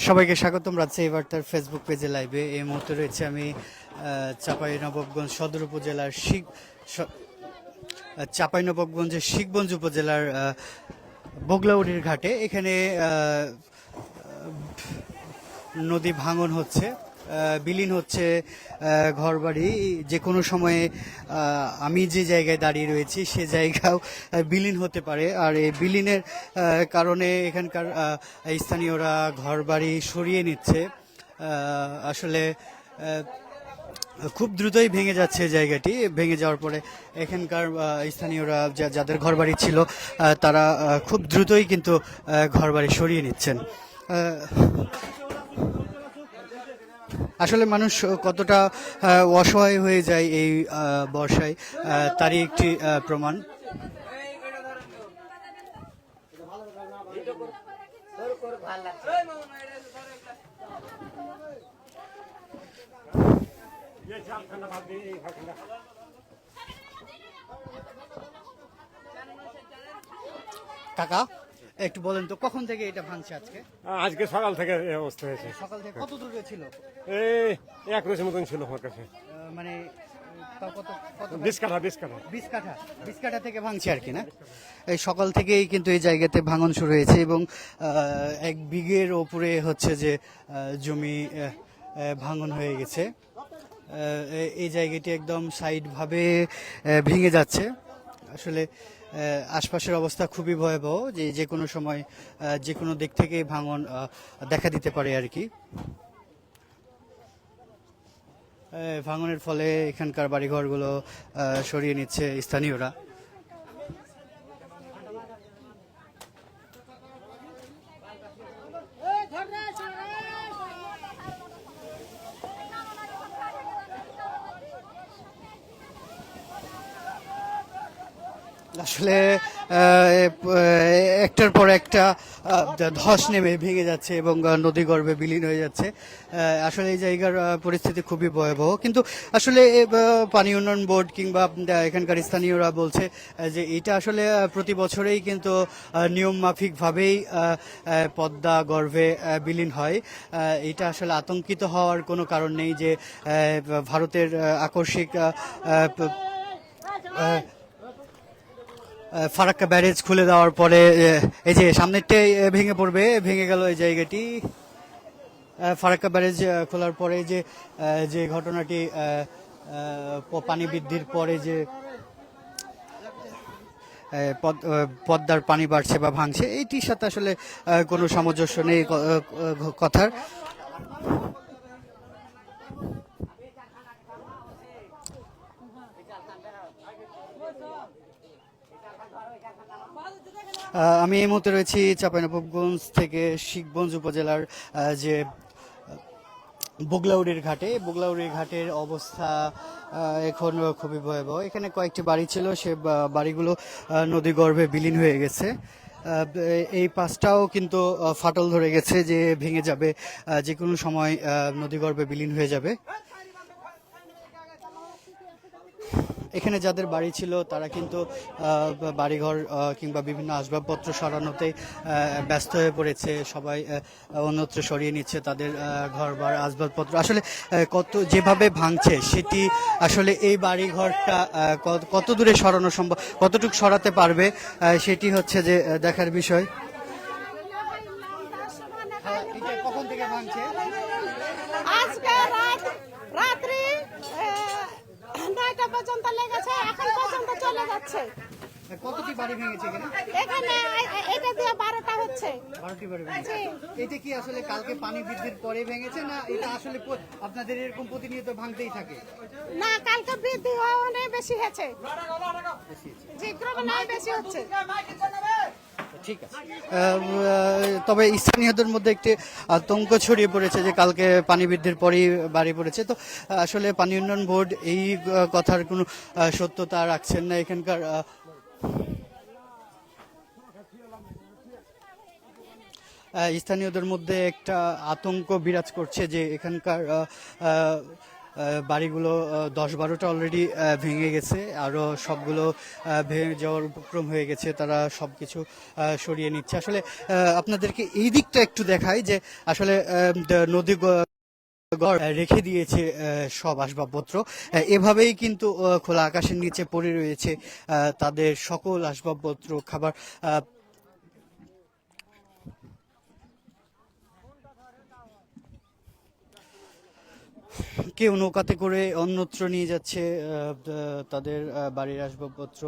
সবাইকে স্বাগতম রাজশাহী বার্তার ফেসবুক পেজে লাইভে। এই মুহূর্তে রয়েছে আমি চাঁপাইনবাবগঞ্জ সদর উপজেলার চাঁপাইনবাবগঞ্জের শিখগঞ্জ উপজেলার বগলাউড়ির ঘাটে। এখানে নদী ভাঙন হচ্ছে, বিলীন হচ্ছে ঘরবাড়ি। যে কোনো সময়ে আমি যে জায়গায় দাঁড়িয়ে রয়েছি সে জায়গাও বিলীন হতে পারে। আর এই বিলীনের কারণে এখানকার স্থানীয়রা ঘরবাড়ি সরিয়ে নিচ্ছে। আসলে খুব দ্রুতই ভেঙে যাচ্ছে জায়গাটি। ভেঙে যাওয়ার পরে এখানকার স্থানীয়রা যাদের ঘরবাড়ি ছিল তারা খুব দ্রুতই কিন্তু ঘরবাড়ি সরিয়ে নিচ্ছেন। আসলে মানুষ কতটা অসহায় হয়ে যায় এই বর্ষায় তারই একটি প্রমাণ। কাকা, একটু বলেন তো কখন থেকে এটা ভাঙছে? আজকে সকাল থেকে এই অবস্থা হয়েছে। সকাল থেকে কত দূরে ছিল? এই এক রোজের মতন ছিল আমার কাছে। মানে তাও কত কত 20 কাঠা 20 কাঠা থেকে ভাঙছে আর কি, না? এই সকাল থেকেই কিন্তু এই জায়গাতে ভাঙন শুরু হয়েছে এবং 1 বিঘের ওপরে হচ্ছে যে জমি ভাঙন হয়ে গেছে। এই জায়গাটি একদম সাইড ভাবে ভেঙে যাচ্ছে। আসলে আশপাশের অবস্থা খুবই ভয়াবহ, যে কোনো সময় যে কোনো দিক থেকে ভাঙন দেখা দিতে পারে আর কি। ভাঙনের ফলে এখানকার বাড়িঘরগুলো সরিয়ে নিচ্ছে স্থানীয়রা। আসলে একটার পর একটা ধস নেমে ভেঙে যাচ্ছে এবং নদীগর্ভে বিলীন হয়ে যাচ্ছে। আসলে এই জায়গার পরিস্থিতি খুবই ভয়াবহ। কিন্তু আসলে পানি উন্নয়ন বোর্ড কিংবা এখানকার স্থানীয়রা বলছে যে এটা আসলে প্রতি বছরেই কিন্তু নিয়ম মাফিকভাবেই পদ্মা গর্ভে বিলীন হয়। এটা আসলে আতঙ্কিত হওয়ার কোনো কারণ নেই যে ভারতের আকস্মিক ফারাক্কা ব্যারেজ খুলে দেওয়ার পরে এই যে সামনেরটাই ভেঙে পড়বে, ভেঙে গেল এই জায়গাটি। ফারাক্কা ব্যারেজ খোলার পরে যে ঘটনাটি পানি বৃদ্ধির পরে যে পদ্মার পানি বাড়ছে বা ভাঙছে, এইটির সাথে আসলে কোনো সামঞ্জস্য নেই কথার। আমি এই মুহূর্তে রয়েছি চাঁপাইনবাবগঞ্জ থেকে শিখগঞ্জ উপজেলার যে বগলাউড়ির ঘাটে। বগলাউড়ির ঘাটের অবস্থা এখন খুবই ভয়াবহ। এখানে কয়েকটি বাড়ি ছিল, সে বাড়িগুলো নদীগর্ভে বিলীন হয়ে গেছে। এই পাশটাও কিন্তু ফাটল ধরে গেছে যে ভেঙে যাবে, যে কোনো সময় নদীগর্ভে বিলীন হয়ে যাবে। এখানে যাদের বাড়ি ছিল তারা কিন্তু বাড়িঘর কিংবা বিভিন্ন আসবাবপত্র সরানোতে ব্যস্ত হয়ে পড়েছে। সবাই অন্যত্র সরিয়ে নিচ্ছে তাদের ঘর বা আসবাবপত্র। আসলে যেভাবে ভাঙছে সেটি আসলে এই বাড়িঘরটা কত দূরে সরানো সম্ভব, কতটুকু সরাতে পারবে সেটি হচ্ছে যে দেখার বিষয়। কখন থেকে ভাঙছে? আজকে রাত্রি 9টা পর্যন্ত লেগেছে, এখন পর্যন্ত চলে যাচ্ছে। কতটি বাড়ি ভেঙেছে এখানে? এখানে এটা দিয়ে 12টা হচ্ছে। 12টি বাড়ি ভেঙেছে। এটা কি আসলে কালকে পানি বৃদ্ধির পরে ভেঙেছে, না এটা আসলে আপনাদের এরকম প্রতিনিয়ত ভাঙতেই থাকে? না, কালকে বৃদ্ধি হওয়া অনেক বেশি হয়েছে। জি, ক্রমান্বয়ে বেশি হচ্ছে। ঠিক আছে। তবে স্থানীয়দের মধ্যে একটি আতঙ্ক ছড়িয়ে পড়েছে যে কালকে পানি বৃদ্ধির পরেই বাড়ি পড়েছে। তো আসলে পানি উন্নয়ন বোর্ড এই কথার কোনো সত্যতা রাখছেন না। এখানকার স্থানীয়দের মধ্যে একটা আতঙ্ক বিরাজ করছে যে এখানকার বাড়িগুলো 10-12টা অলরেডি ভেঙে গেছে, আরও সবগুলো ভেঙে যাওয়ার উপক্রম হয়ে গেছে। তারা সব কিছু সরিয়ে নিচ্ছে। আসলে আপনাদেরকে এই দিকটা একটু দেখাই যে আসলে নদী ঘর রেখে দিয়েছে সব আসবাবপত্র। এভাবেই কিন্তু খোলা আকাশের নিচে পড়ে রয়েছে তাদের সকল আসবাবপত্র, খাবার। কেউ নৌকাতে করে অন্যত্র নিয়ে যাচ্ছে তাদের বাড়ির আসবাবপত্র।